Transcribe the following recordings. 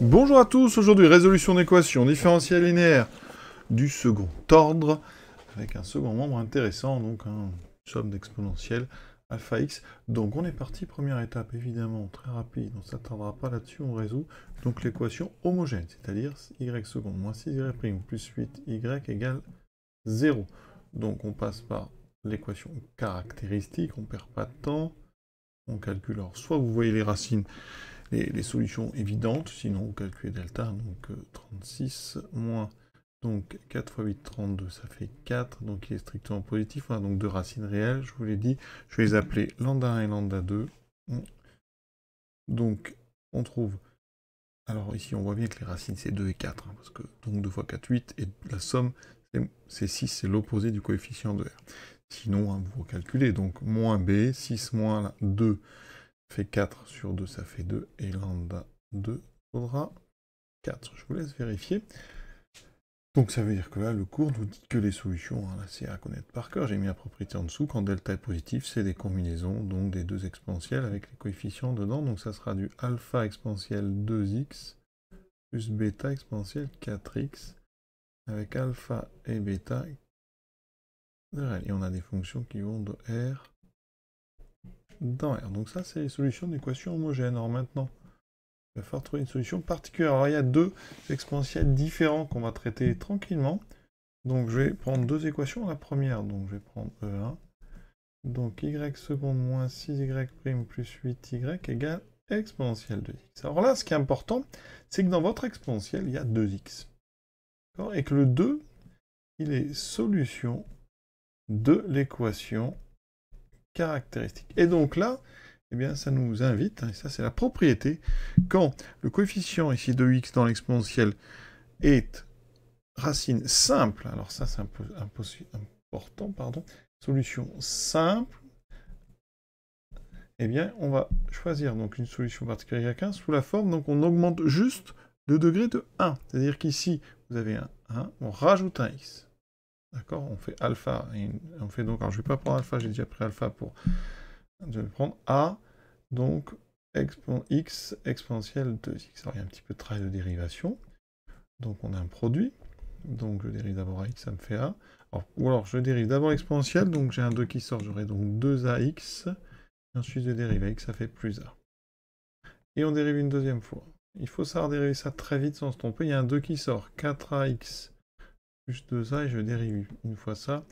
Bonjour à tous, aujourd'hui résolution d'équation différentielle linéaire du second ordre, avec un second membre intéressant, donc une somme d'exponentielle alpha x. Donc on est parti, première étape évidemment, très rapide, on ne s'attardera pas là-dessus, on résout donc l'équation homogène, c'est-à-dire y seconde moins 6y' plus 8y égale 0. Donc on passe par l'équation caractéristique, on ne perd pas de temps, on calcule, alors soit vous voyez les racines, les solutions évidentes, sinon vous calculez delta, donc 36 moins, donc 4 fois 8, 32, ça fait 4, donc il est strictement positif, on a donc deux racines réelles, je vous l'ai dit, je vais les appeler lambda 1 et lambda 2, donc on trouve, alors ici on voit bien que les racines c'est 2 et 4, parce que donc 2 fois 4, 8, et la somme c'est 6, c'est l'opposé du coefficient de R. Sinon, vous calculez, donc moins B, 6 moins 2, fait 4 sur 2, ça fait 2, et lambda 2 faudra 4. Je vous laisse vérifier. Donc ça veut dire que là, le cours nous dit que les solutions, là c'est à connaître par cœur, j'ai mis la propriété en dessous, quand delta est positif, c'est des combinaisons, donc des deux exponentielles avec les coefficients dedans, donc ça sera du alpha exponentielle 2x plus bêta exponentielle 4x, avec alpha et bêta de R. Et on a des fonctions qui vont de R dans R. Donc ça, c'est les solutions d'équations homogènes. Alors maintenant, il va falloir trouver une solution particulière. Alors il y a deux exponentiels différents qu'on va traiter tranquillement. Donc je vais prendre deux équations. La première, donc je vais prendre E1. Donc y seconde moins 6y' plus 8y égale exponentielle de x. Alors là, ce qui est important, c'est que dans votre exponentielle, il y a 2x. Et que le 2, il est solution de l'équation caractéristique. Et donc là, eh bien, ça nous invite, et ça c'est la propriété, quand le coefficient ici de x dans l'exponentielle est racine simple, alors ça c'est un peu important, pardon, solution simple, eh bien, on va choisir donc une solution particulière à 15 sous la forme, donc on augmente juste le degré de 1. C'est-à-dire qu'ici, vous avez un 1, on rajoute un x. D'accord? On fait alpha, et on fait donc, alors je ne vais pas prendre alpha, j'ai déjà pris alpha pour... Je vais prendre a, donc x exponentielle 2x. Alors il y a un petit peu de travail de dérivation. Donc on a un produit. Donc je dérive d'abord à x, ça me fait a. Alors, ou alors je dérive d'abord l'exponentielle, donc j'ai un 2 qui sort, j'aurai donc 2ax. Et ensuite je dérive à x, ça fait plus a. Et on dérive une deuxième fois. Il faut savoir dériver ça très vite sans se tromper. Il y a un 2 qui sort, 4ax plus 2a, et je dérive une fois ça.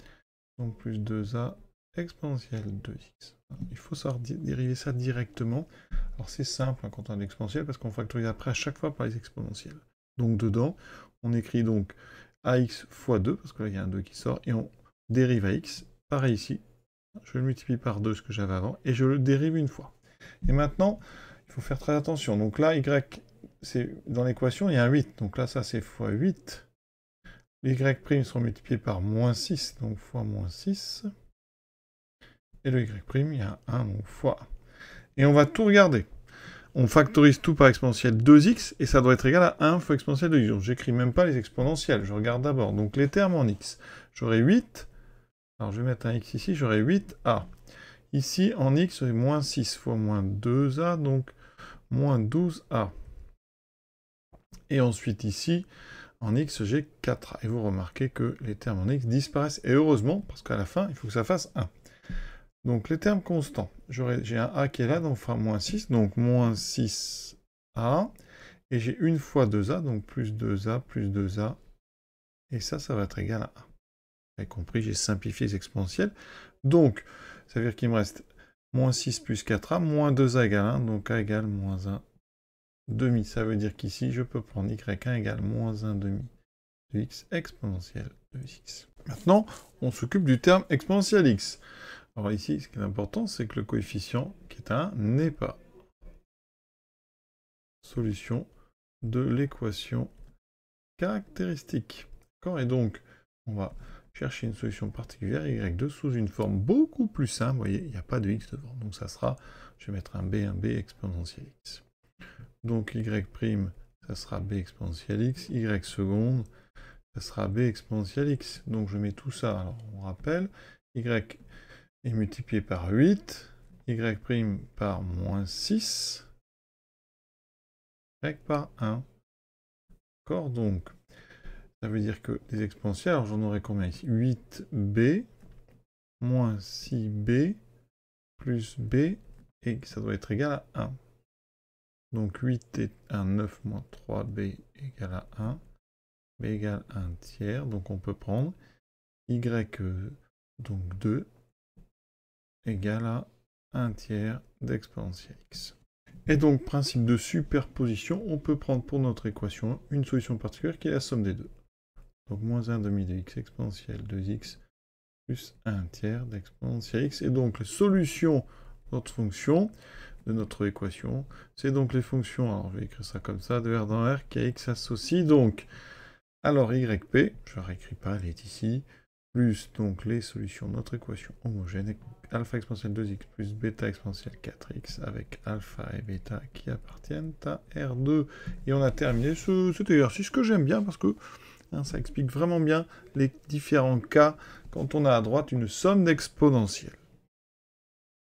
Donc plus 2a exponentielle 2x. Il faut savoir dériver ça directement. Alors c'est simple quand on a l'exponentielle, parce qu'on factorise après à chaque fois par les exponentielles. Donc dedans, on écrit donc ax fois 2, parce que là il y a un 2 qui sort, et on dérive à x. Pareil ici, je le multiplie par 2, ce que j'avais avant, et je le dérive une fois. Et maintenant, il faut faire très attention. Donc là, y, dans l'équation, il y a un 8. Donc là, ça c'est fois 8. Les y' sont multipliés par moins 6, donc fois moins 6. Et le y', il y a 1, donc fois 1. Et on va tout regarder. On factorise tout par exponentielle 2x, et ça doit être égal à 1 fois exponentielle de x. Donc j'écris même pas les exponentielles, je regarde d'abord. Donc les termes en x. J'aurai 8, alors je vais mettre un x ici, j'aurai 8a. Ici, en x, j'aurai moins 6 fois moins 2a, donc moins 12a. Et ensuite ici, en x, j'ai 4a. Et vous remarquez que les termes en x disparaissent. Et heureusement, parce qu'à la fin, il faut que ça fasse 1. Donc les termes constants, j'ai un a qui est là, donc on fera moins 6, donc moins 6a, et j'ai une fois 2a, donc plus 2a, plus 2a, et ça va être égal à 1. Vous avez compris, j'ai simplifié les exponentielles. Donc, ça veut dire qu'il me reste moins 6 plus 4a, moins 2a égale 1, donc a égale moins 1 demi. Ça veut dire qu'ici, je peux prendre y1 égale moins 1 demi de x exponentielle de x. Maintenant, on s'occupe du terme exponentielle x. Alors ici, ce qui est important, c'est que le coefficient qui est 1 n'est pas solution de l'équation caractéristique. D'accord? Et donc, on va chercher une solution particulière, y2, sous une forme beaucoup plus simple. Vous voyez, il n'y a pas de x devant. Donc ça sera, je vais mettre un b exponentielle x. Donc y', ça sera b exponentielle x, y seconde, ça sera b exponentielle x. Donc je mets tout ça, alors on rappelle, y est multiplié par 8, y' par moins 6, y par 1. D'accord? Donc, ça veut dire que les exponentielles, alors j'en aurai combien ici? 8b moins 6b plus b, et ça doit être égal à 1. Donc 8 est 1, 9 moins 3b égale à 1. B égale 1 tiers, donc on peut prendre y, donc 2, égale à 1 tiers d'exponentielle x. Et donc, principe de superposition, on peut prendre pour notre équation une solution particulière qui est la somme des deux. Donc, moins 1 demi de x exponentielle 2x plus 1 tiers d'exponentielle x. Et donc, les solutions de notre fonction, de notre équation, c'est donc les fonctions, alors je vais écrire ça comme ça, de R dans R, qui a x associe, donc, alors yp, je ne réécris pas, elle est ici, plus donc les solutions de notre équation homogène, alpha exponentielle 2x plus bêta exponentielle 4x, avec alpha et bêta qui appartiennent à R2. Et on a terminé cet exercice que j'aime bien parce que ça explique vraiment bien les différents cas quand on a à droite une somme d'exponentielles.